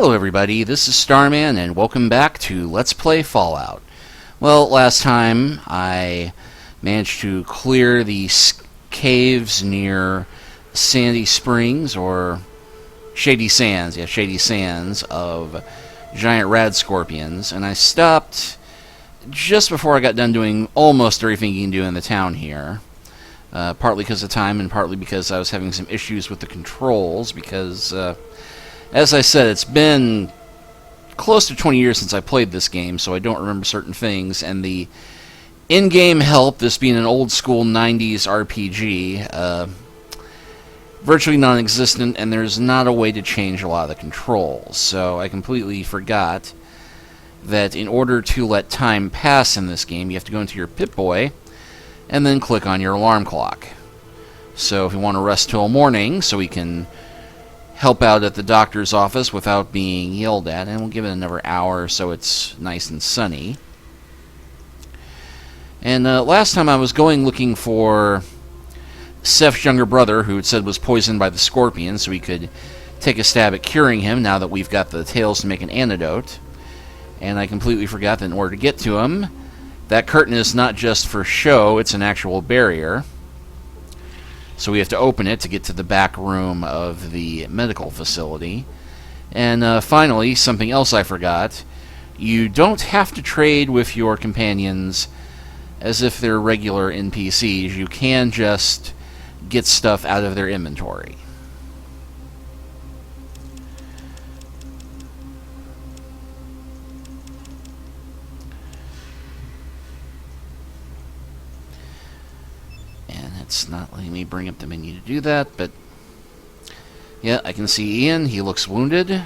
Hello everybody, this is Starman, and welcome back to Let's Play Fallout. Well, last time I managed to clear the caves near Sandy Springs, or Shady Sands, yeah, Shady Sands, of giant rad scorpions, and I stopped just before I got done doing almost everything you can do in the town here. Partly because of time, and partly because I was having some issues with the controls, because as I said, it's been close to 20 years since I played this game, so I don't remember certain things, and the in-game help, this being an old-school 90s RPG, virtually non-existent, and there's not a way to change a lot of the controls. So I completely forgot that in order to let time pass in this game, you have to go into your Pip-Boy and then click on your alarm clock. So if we want to rest till morning so we can help out at the doctor's office without being yelled at, and we'll give it another hour so it's nice and sunny. And last time I was going looking for Seth's younger brother, who it said was poisoned by the scorpion, so we could take a stab at curing him now that we've got the tails to make an antidote. And I completely forgot that in order to get to him, that curtain is not just for show, it's an actual barrier. So we have to open it to get to the back room of the medical facility. And finally, something else I forgot. You don't have to trade with your companions as if they're regular NPCs. You can just get stuff out of their inventory. It's not letting me bring up the menu to do that, but yeah, I can see Ian. He looks wounded.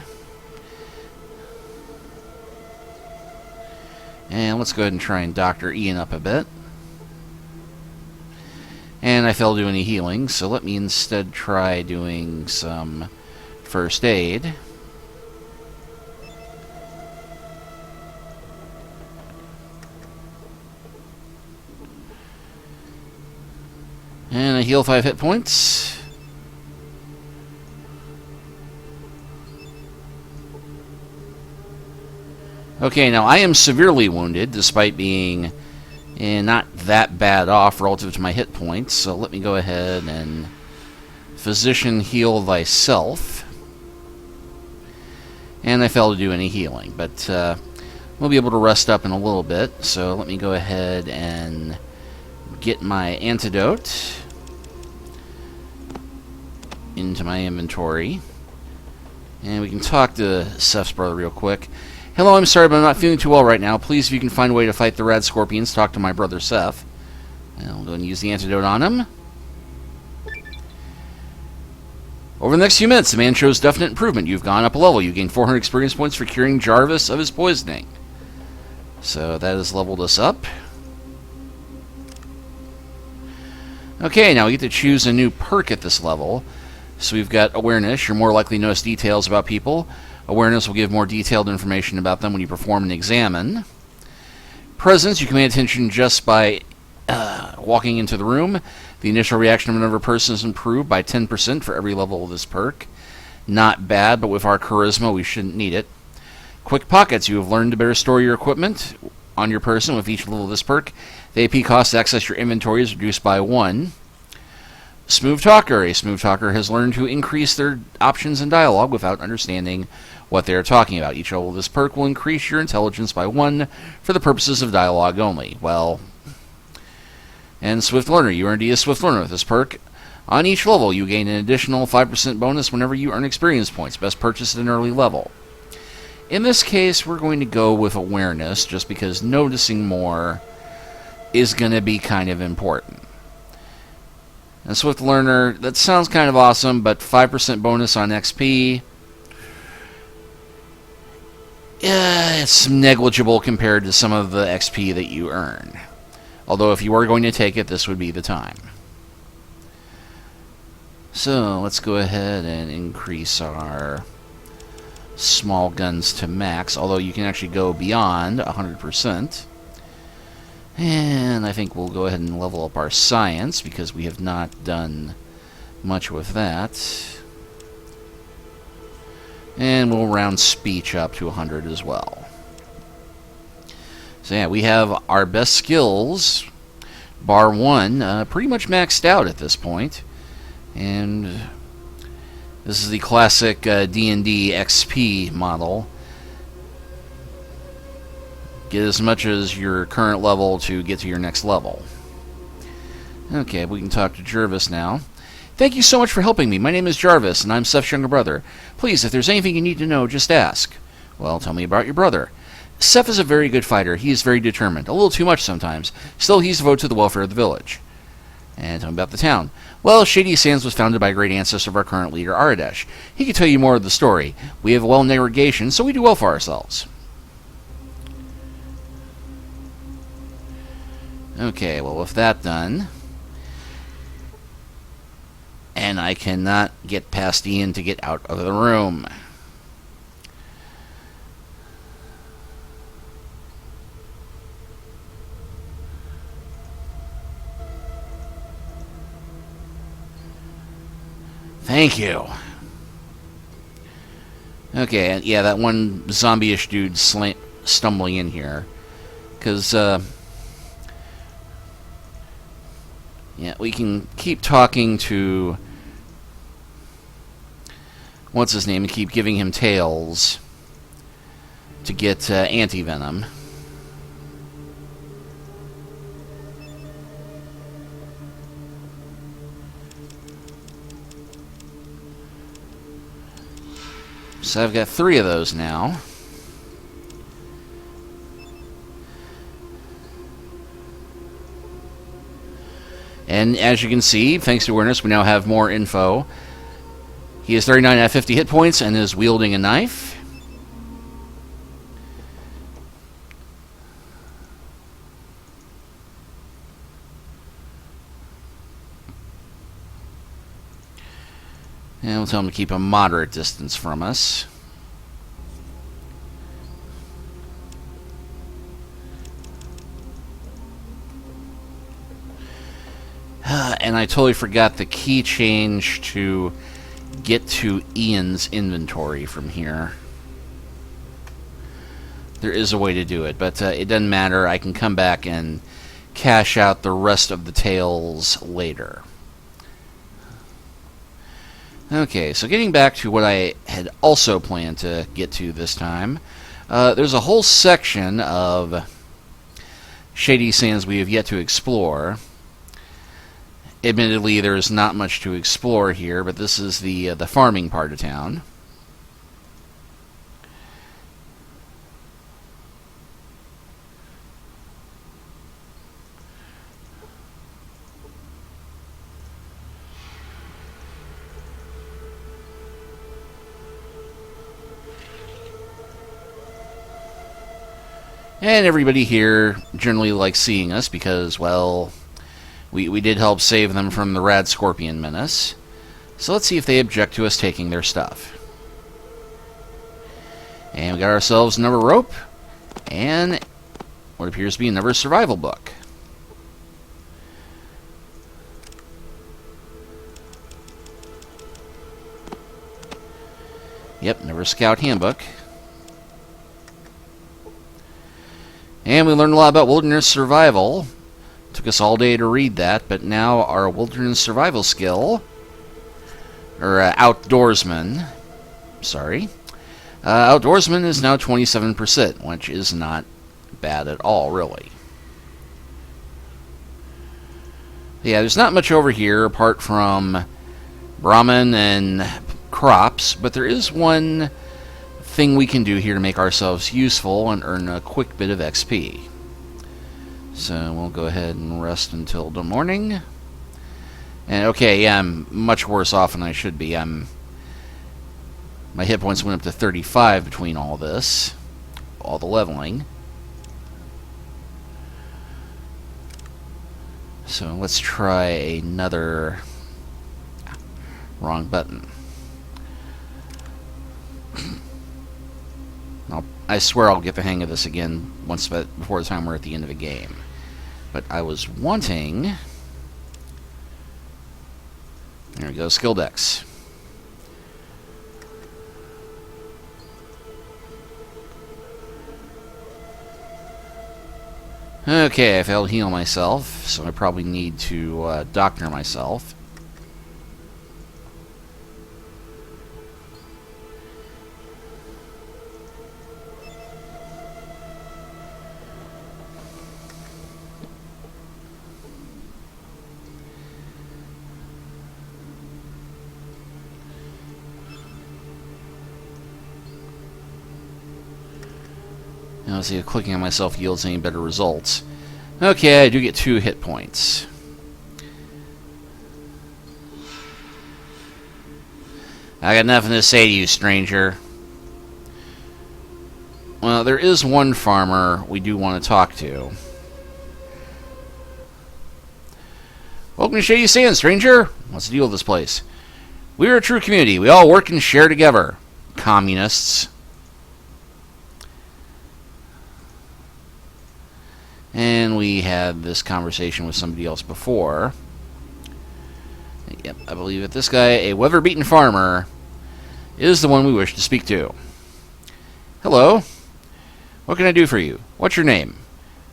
And let's go ahead and try and doctor Ian up a bit. And I failed to do any healing, so let me instead try doing some first aid. And I heal 5 hit points. Okay, now I am severely wounded, despite being not that bad off relative to my hit points. So let me go ahead and physician heal thyself. And I failed to do any healing, but we'll be able to rest up in a little bit. So let me go ahead and get my antidote into my inventory, and we can talk to Seth's brother real quick. Hello, I'm sorry, but I'm not feeling too well right now. Please, if you can find a way to fight the rad scorpions, talk to my brother Seth. And I'll go and use the antidote on him. Over the next few minutes, the man shows definite improvement. You've gone up a level. You gained 400 experience points for curing Jarvis of his poisoning. So that has leveled us up. Okay, now we get to choose a new perk at this level. So we've got Awareness. You're more likely to notice details about people. Awareness will give more detailed information about them when you perform and examine. Presence, you can pay attention just by walking into the room. The initial reaction of another person is improved by 10% for every level of this perk. Not bad, but with our charisma, we shouldn't need it. Quick Pockets, you have learned to better store your equipment on your person with each level of this perk. The AP cost to access your inventory is reduced by 1. Smooth Talker. A Smooth Talker has learned to increase their options in dialogue without understanding what they are talking about. Each level of this perk will increase your intelligence by 1 for the purposes of dialogue only. Well, and Swift Learner. You earn a Swift Learner with this perk. On each level, you gain an additional 5% bonus whenever you earn experience points. Best purchased at an early level. In this case, we're going to go with Awareness, just because noticing more is going to be kind of important. And Swift Learner, that sounds kind of awesome, but 5% bonus on XP, it's negligible compared to some of the XP that you earn. Although if you are going to take it, this would be the time. So let's go ahead and increase our small guns to max, although you can actually go beyond 100%. And I think we'll go ahead and level up our science, because we have not done much with that. And we'll round speech up to 100 as well. So yeah, we have our best skills, bar one, pretty much maxed out at this point. And this is the classic D&D XP model. Get as much as your current level to get to your next level. Okay, we can talk to Jervis now. Thank you so much for helping me. My name is Jarvis, and I'm Seth's younger brother. Please, if there's anything you need to know, just ask. Well, tell me about your brother. Seth is a very good fighter. He is very determined. A little too much sometimes. Still, he's devoted to the welfare of the village. And tell me about the town. Well, Shady Sands was founded by a great ancestor of our current leader, Aradesh. He can tell you more of the story. We have well negation, so we do well for ourselves. Okay, well, with that done... And I cannot get past Ian to get out of the room. Thank you. Okay, yeah, that one zombie-ish dude stumbling in here. Because, yeah, we can keep talking to... What's his name? And keep giving him tails to get anti-venom. So I've got 3 of those now. And as you can see, thanks to awareness, we now have more info. He has 39 out of 50 hit points and is wielding a knife. And we'll tell him to keep a moderate distance from us. And I totally forgot the key change to get to Ian's inventory from here. There is a way to do it, but it doesn't matter. I can come back and cash out the rest of the tails later. Okay, so getting back to what I had also planned to get to this time, there's a whole section of Shady Sands we have yet to explore. Admittedly, there's not much to explore here, but this is the farming part of town. And everybody here generally likes seeing us because, well... We did help save them from the Rad Scorpion menace. So let's see if they object to us taking their stuff. And we got ourselves another rope. And what appears to be another survival book. Yep, another scout handbook. And we learned a lot about wilderness survival. Took us all day to read that, but now our wilderness survival skill, or outdoorsman, sorry, outdoorsman is now 27%, which is not bad at all, really. Yeah, there's not much over here apart from Brahmin and crops, but there is one thing we can do here to make ourselves useful and earn a quick bit of XP. So we'll go ahead and rest until the morning. And okay, yeah, I'm much worse off than I should be. My hit points went up to 35 between all this, all the leveling. So let's try another... Wrong button. I swear I'll get the hang of this again once before the time we're at the end of the game. But I was wanting... There we go, skill decks. Okay, I failed to heal myself, so I probably need to doctor myself. Now, let's see if clicking on myself yields any better results. Okay, I do get 2 hit points. I got nothing to say to you, stranger. Well, there is one farmer we do want to talk to. Welcome to Shady Sands, stranger. What's the deal with this place? We're a true community. We all work and share together. Communists. And we had this conversation with somebody else before. Yep, I believe that this guy, a weather-beaten farmer, is the one we wish to speak to. Hello. What can I do for you? What's your name?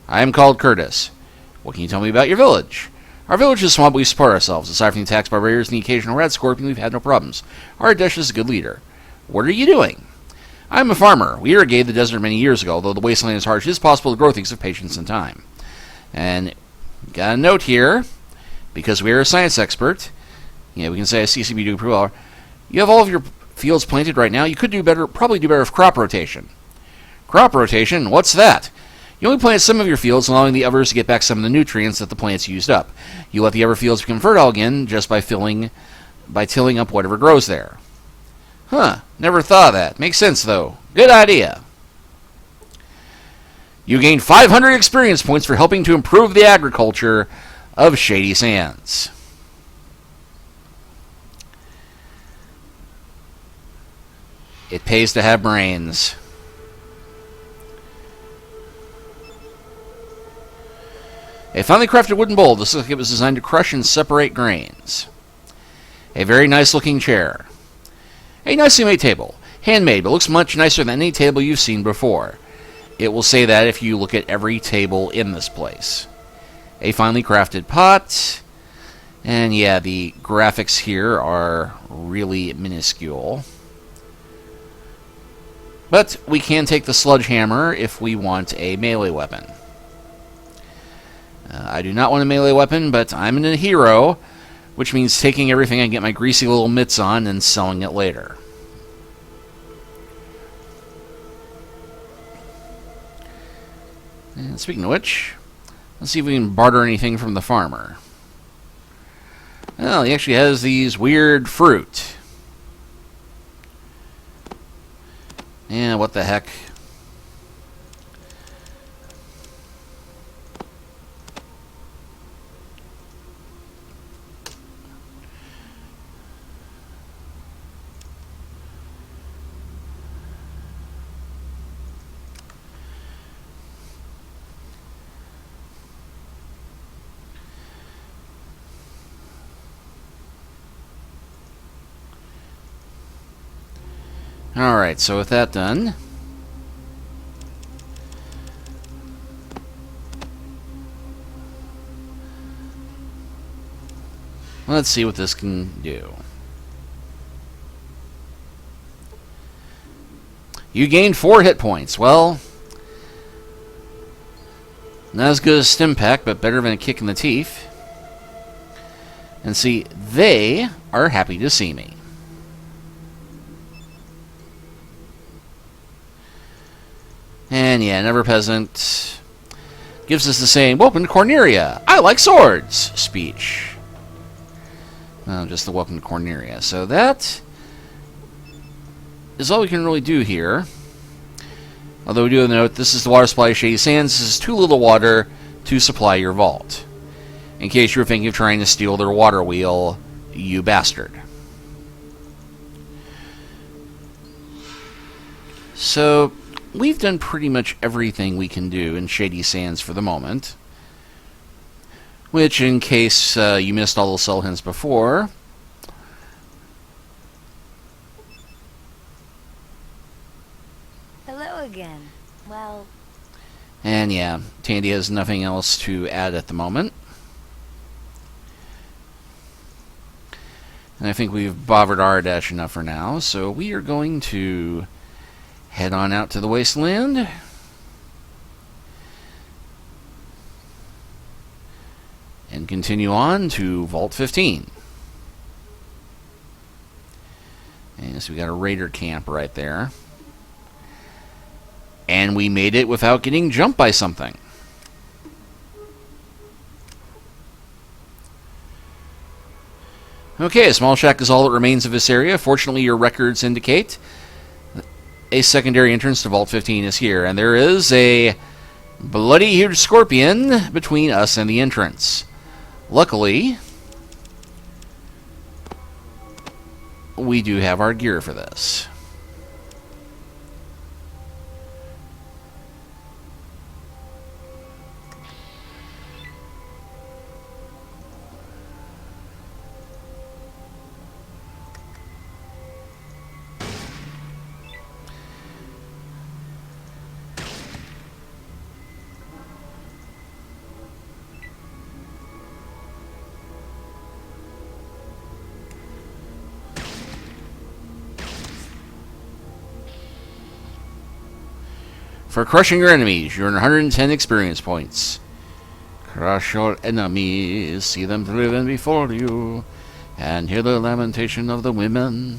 I am called Curtis. What can you tell me about your village? Our village is small, but we support ourselves. Aside from the attacks by raiders and the occasional rat scorpion, we've had no problems. Our Dash is a good leader. What are you doing? I'm a farmer. We irrigated the desert many years ago. Though the wasteland is harsh, it is possible to grow things with patience and time. And got a note here, because we are a science expert. Yeah, we can say a CCB do pretty well. You have all of your fields planted right now. You could do better, probably do better with crop rotation. Crop rotation? What's that? You only plant some of your fields, allowing the others to get back some of the nutrients that the plants used up. You let the other fields become fertile again just by tilling up whatever grows there. Huh, never thought of that. Makes sense, though. Good idea. You gain 500 experience points for helping to improve the agriculture of Shady Sands. It pays to have brains. A finely crafted wooden bowl. This looks like it was designed to crush and separate grains. A very nice looking chair. A nicely made table. Handmade, but looks much nicer than any table you've seen before. It will say that if you look at every table in this place. A finely crafted pot. And yeah, the graphics here are really minuscule. But we can take the sledgehammer if we want a melee weapon. I do not want a melee weapon, but I'm a hero, which means taking everything I can get my greasy little mitts on and selling it later. And speaking of which, let's see if we can barter anything from the farmer. Well, he actually has these weird fruit. Yeah, what the heck. Alright, so with that done, let's see what this can do. You gained 4 hit points. Well, not as good as Stim Pack, but better than a kick in the teeth. And see, they are happy to see me. And yeah, Never Peasant gives us the same, welcome to Corneria, I like swords, speech. Just the welcome to Corneria. So that is all we can really do here. Although we do note, this is the water supply of Shady Sands. This is too little water to supply your vault. In case you were thinking of trying to steal their water wheel, you bastard. So we've done pretty much everything we can do in Shady Sands for the moment. Which, in case you missed all those cell hints before, hello again. Well, And yeah, Tandy has nothing else to add at the moment. And I think we've bothered Ardash enough for now, so we are going to head on out to the wasteland. And continue on to Vault 15. And so we got a raider camp right there. And we made it without getting jumped by something. Okay, a small shack is all that remains of this area. Fortunately, your records indicate a secondary entrance to Vault 15 is here. And there is a bloody huge scorpion between us and the entrance. Luckily, we do have our gear for this. For crushing your enemies, you earn 110 experience points. Crush your enemies, see them driven before you, and hear the lamentation of the women.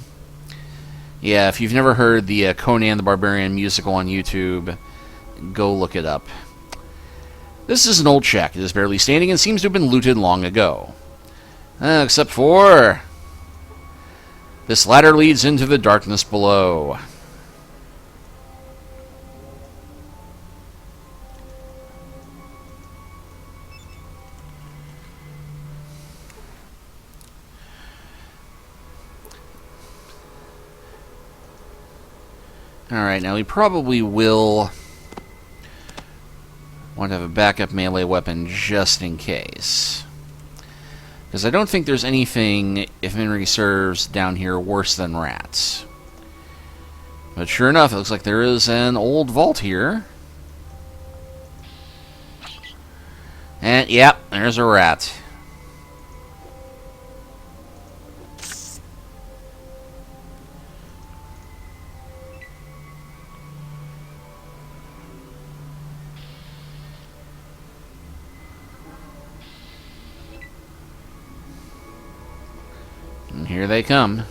Yeah, if you've never heard the Conan the Barbarian musical on YouTube, go look it up. This is an old shack. It is barely standing and seems to have been looted long ago. Except for... this ladder leads into the darkness below. Alright, now we probably will want to have a backup melee weapon just in case. Because I don't think there's anything, if memory serves, down here worse than rats. But sure enough, it looks like there is an old vault here. And, yep, there's a rat. And here they come.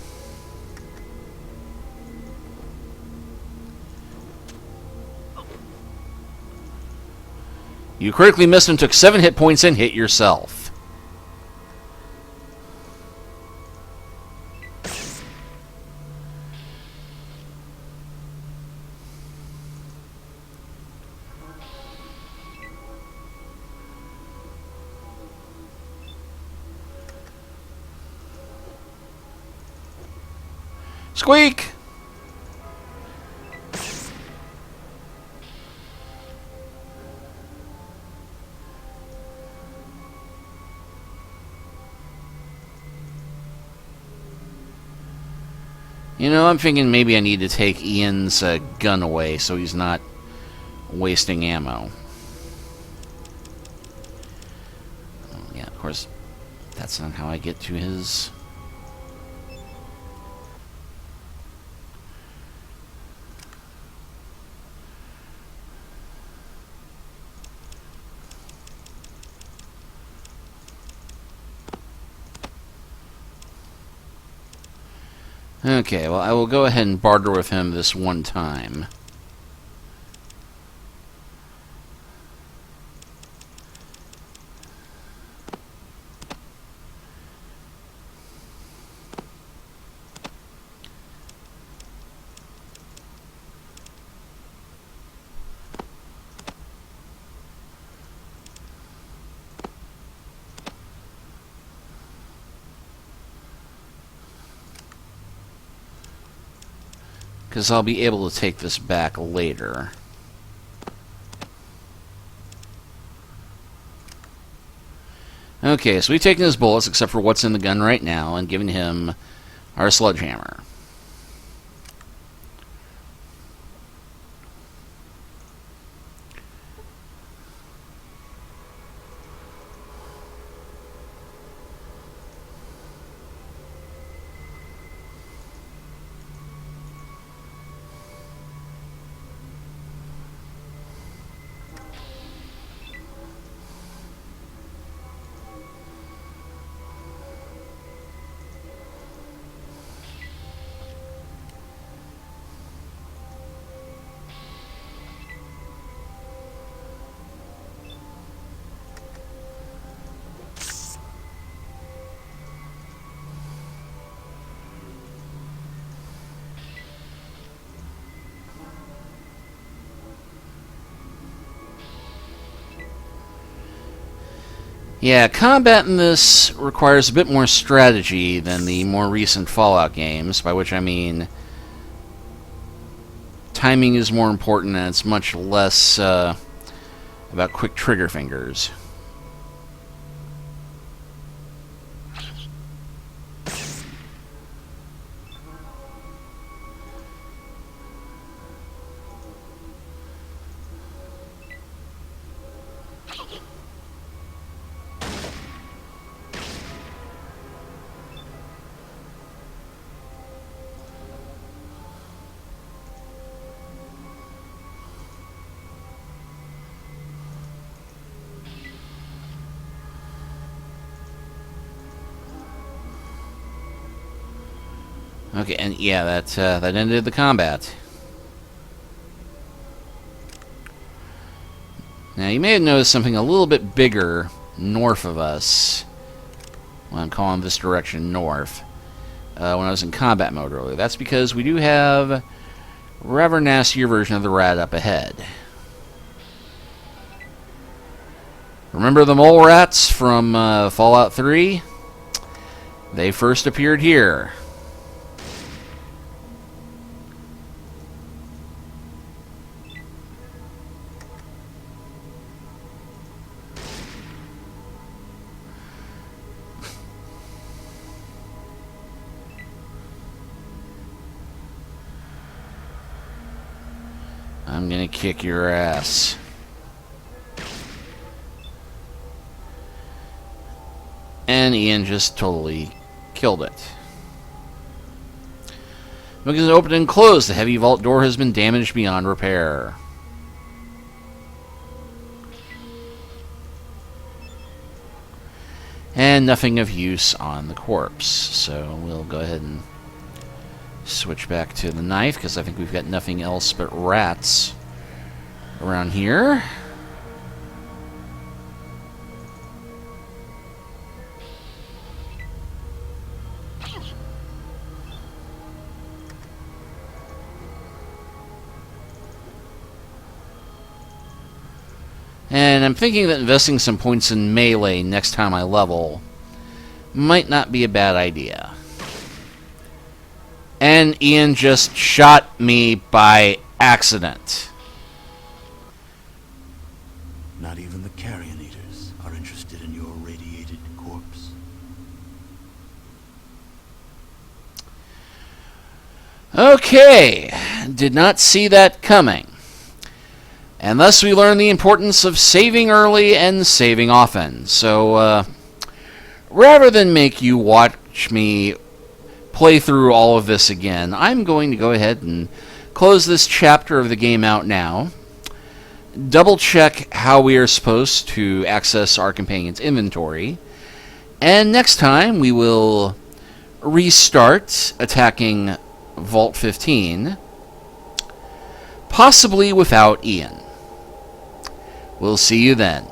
You critically missed and took 7 hit points and hit yourself. Squeak! You know, I'm thinking maybe I need to take Ian's gun away so he's not wasting ammo. Oh, yeah, of course, that's not how I get to his... Okay, well, I will go ahead and barter with him this one time. Because I'll be able to take this back later. Okay, so we've taken his bullets, except for what's in the gun right now, and given him our sledgehammer. Yeah, combat in this requires a bit more strategy than the more recent Fallout games, by which I mean timing is more important and it's much less about quick trigger fingers. Okay, and yeah, that ended the combat. Now, you may have noticed something a little bit bigger north of us. Well, I'm calling this direction north. When I was in combat mode earlier. That's because we do have a rather nastier version of the rat up ahead. Remember the mole rats from Fallout 3? They first appeared here. I'm gonna kick your ass. And Ian just totally killed it. Because it opened and closed, the heavy vault door has been damaged beyond repair. And nothing of use on the corpse. So we'll go ahead and switch back to the knife, because I think we've got nothing else but rats around here. And I'm thinking that investing some points in melee next time I level might not be a bad idea. And Ian just shot me by accident. Not even the carrion eaters are interested in your radiated corpse. Okay, did not see that coming. And thus we learn the importance of saving early and saving often. So, rather than make you watch me play through all of this again, I'm going to go ahead and close this chapter of the game out now. Double check how we are supposed to access our companion's inventory. And next time we will restart attacking Vault 15, possibly without Ian. We'll see you then.